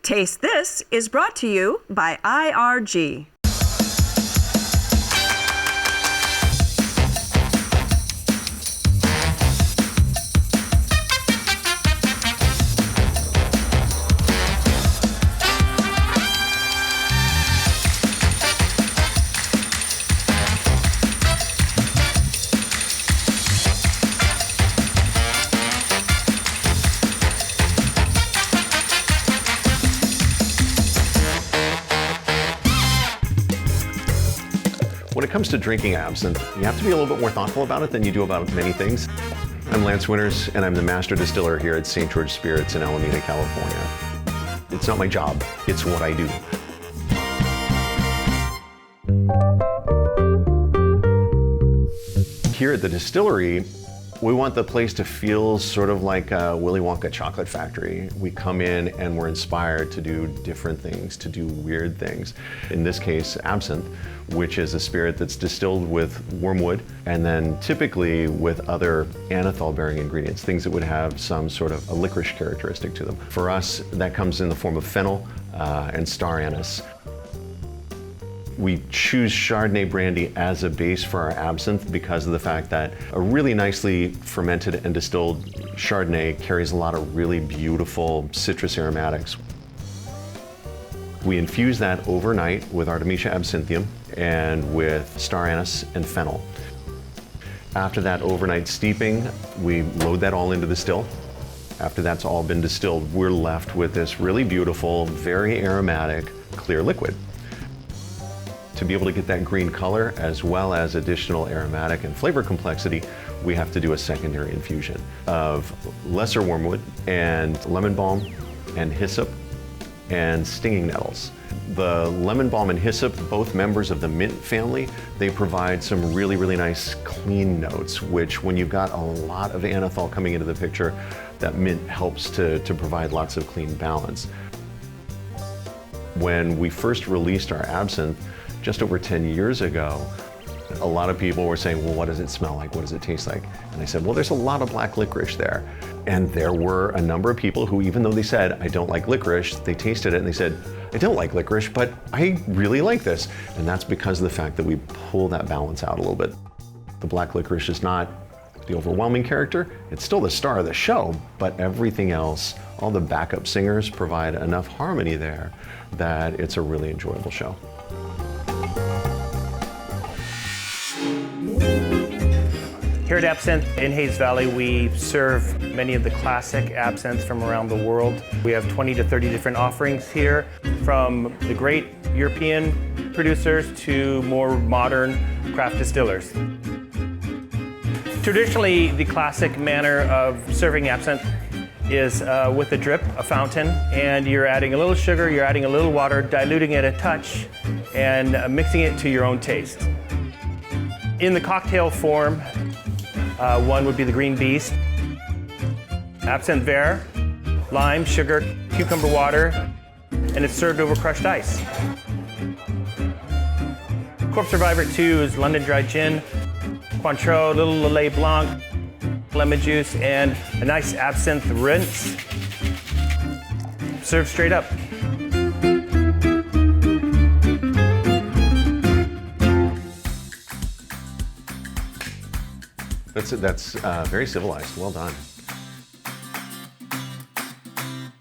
Taste This is brought to you by IRG. When it comes to drinking absinthe, you have to be a little bit more thoughtful about it than you do about many things. I'm Lance Winters, and I'm the master distiller here at St. George Spirits in Alameda, California. It's not my job, it's what I do. Here at the distillery, we want the place to feel sort of like a Willy Wonka chocolate factory. We come in and we're inspired to do different things, to do weird things. In this case, absinthe, which is a spirit that's distilled with wormwood and then typically with other anethol-bearing ingredients, things that would have some sort of a licorice characteristic to them. For us, that comes in the form of fennel and star anise. We choose Chardonnay brandy as a base for our absinthe because of the fact that a really nicely fermented and distilled Chardonnay carries a lot of really beautiful citrus aromatics. We infuse that overnight with Artemisia absinthium and with star anise and fennel. After that overnight steeping, we load that all into the still. After that's all been distilled, we're left with this really beautiful, very aromatic, clear liquid. To be able to get that green color as well as additional aromatic and flavor complexity, we have to do a secondary infusion of lesser wormwood and lemon balm and hyssop and stinging nettles. The lemon balm and hyssop, both members of the mint family, they provide some really, really nice clean notes, which when you've got a lot of anethol coming into the picture, that mint helps to provide lots of clean balance. When we first released our absinthe, just over 10 years ago, a lot of people were saying, well, what does it smell like? What does it taste like? And I said, well, there's a lot of black licorice there. And there were a number of people who, even though they said, I don't like licorice, they tasted it and they said, I don't like licorice, but I really like this. And that's because of the fact that we pull that balance out a little bit. The black licorice is not the overwhelming character. It's still the star of the show, but everything else, all the backup singers provide enough harmony there that it's a really enjoyable show. Here at Absinthe in Hayes Valley, we serve many of the classic absinthes from around the world. We have 20 to 30 different offerings here, from the great European producers to more modern craft distillers. Traditionally, the classic manner of serving absinthe is with a drip, a fountain, and you're adding a little sugar, you're adding a little water, diluting it a touch, and mixing it to your own taste. In the cocktail form, one would be the Green Beast, absinthe vert, lime, sugar, cucumber water, and it's served over crushed ice. Corpse Survivor 2 is London Dry Gin, Cointreau, little Lillet Blanc, lemon juice, and a nice absinthe rinse. Served straight up. That's very civilized. Well done.